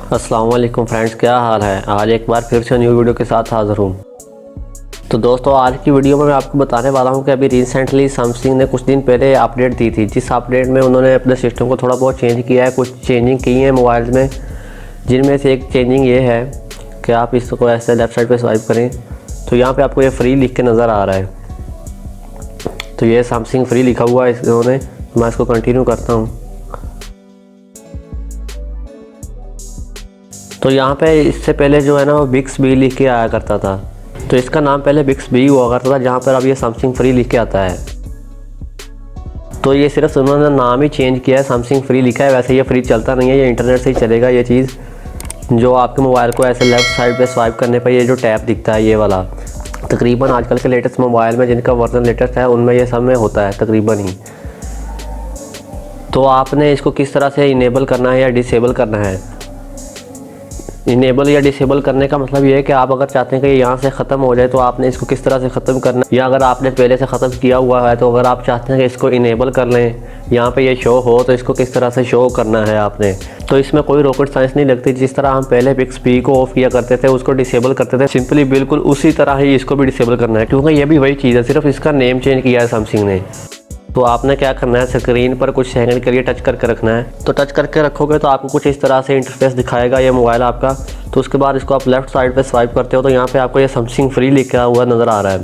अस्सलाम वालेकुम फ्रेंड्स, क्या हाल है। आज एक बार फिर से न्यू वीडियो के साथ हाज़िर हूँ। तो दोस्तों, आज की वीडियो में मैं आपको बताने वाला हूँ कि अभी रिसेंटली सैमसंग ने कुछ दिन पहले अपडेट दी थी, जिस अपडेट में उन्होंने अपने सिस्टम को थोड़ा बहुत चेंज किया है। कुछ चेंजिंग की है मोबाइल में, जिनमें से एक चेंजिंग ये है कि आप इसको ऐसे लेफ़्ट साइड पर स्वाइप करें तो यहाँ पर आपको ये फ्री लिख के नज़र आ रहा है। तो ये सैमसंग फ्री लिखा हुआ है इन्होंने। मैं इसको कंटिन्यू करता हूँ। तो यहाँ पे इससे पहले जो है ना वो बिक्सबी लिख के आया करता था। तो इसका नाम पहले बिक्सबी हुआ करता था, जहाँ पर अब ये सैमसंग फ्री लिख के आता है। तो ये सिर्फ उन्होंने नाम ही चेंज किया है, सैमसंग फ्री लिखा है। वैसे ये फ्री चलता नहीं है, ये इंटरनेट से ही चलेगा। ये चीज़ जो आपके मोबाइल को ऐसे लेफ़्ट साइड पे स्वाइप करने पर ये जो टैब दिखता है ये वाला, तकरीबन आजकल के लेटेस्ट मोबाइल में जिनका वर्जन लेटेस्ट है उनमें ये सब में होता है तकरीबन ही। तो आपने इसको किस तरह से इनेबल करना है या डिसेबल करना है। इनेबल या डिसेबल करने का मतलब ये है कि आप अगर चाहते हैं कि यहाँ से ख़त्म हो जाए तो आपने इसको किस तरह से ख़त्म करना है, या अगर आपने पहले से ख़त्म किया हुआ है तो अगर आप चाहते हैं कि इसको इनेबल कर लें, यहाँ पे ये शो हो, तो इसको किस तरह से शो करना है आपने। तो इसमें कोई रॉकेट साइंस नहीं लगती। जिस तरह हम पहले बिक्सबी को ऑफ किया करते थे, उसको डिसेबल करते थे, सिंपली बिल्कुल उसी तरह ही इसको भी डिसेबल करना है, क्योंकि ये भी वही चीज़ है, सिर्फ इसका नेम चेंज किया है सैमसंग ने। तो आपने क्या करना है, स्क्रीन पर कुछ सेकंड के लिए टच करके रखना है। तो टच करके रखोगे तो आपको कुछ इस तरह से इंटरफेस दिखाएगा ये मोबाइल आपका। तो उसके बाद इसको आप लेफ़्ट साइड पे स्वाइप करते हो तो यहाँ पे आपको ये सैमसंग फ्री लिखा हुआ नज़र आ रहा है।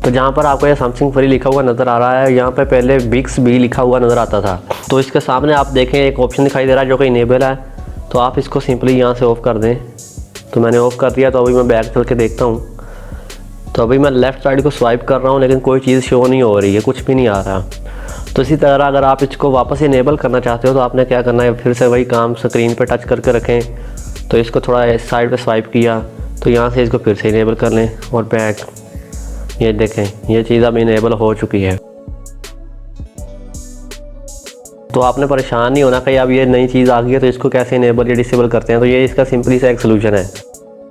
तो जहाँ पर आपको ये सैमसंग फ्री लिखा हुआ नज़र आ रहा है, यहाँ पे पहले बिक्सबी लिखा हुआ नज़र आता था। तो इसके सामने आप देखें एक ऑप्शन दिखाई दे रहा है जो कि इनेबल है। तो आप इसको सिंपली यहाँ से ऑफ़ कर दें। तो मैंने ऑफ़ कर दिया। तो अभी मैं बैक चल के देखता हूँ। तो अभी मैं लेफ़्ट साइड को स्वाइप कर रहा हूँ, लेकिन कोई चीज़ शो नहीं हो रही है, कुछ भी नहीं आ रहा। तो इसी तरह अगर आप इसको वापस इनेबल करना चाहते हो तो आपने क्या करना है, फिर से वही काम, स्क्रीन पे टच करके रखें। तो इसको थोड़ा इस साइड पे स्वाइप किया तो यहाँ से इसको फिर से इनेबल कर लें और बैक। ये देखें, ये चीज़ अब इनेबल हो चुकी है। तो आपने परेशान नहीं होना कि अब ये नई चीज़ आ गई है तो इसको कैसे इनेबल या डिसेबल करते हैं। तो ये इसका सिंपली सा एक सोल्यूशन है।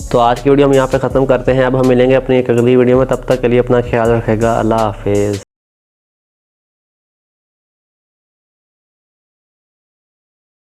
तो आज की वीडियो हम यहाँ पे ख़त्म करते हैं। अब हम मिलेंगे अपनी एक अगली वीडियो में। तब तक के लिए अपना ख्याल रखेगा। अल्लाह हाफिज़।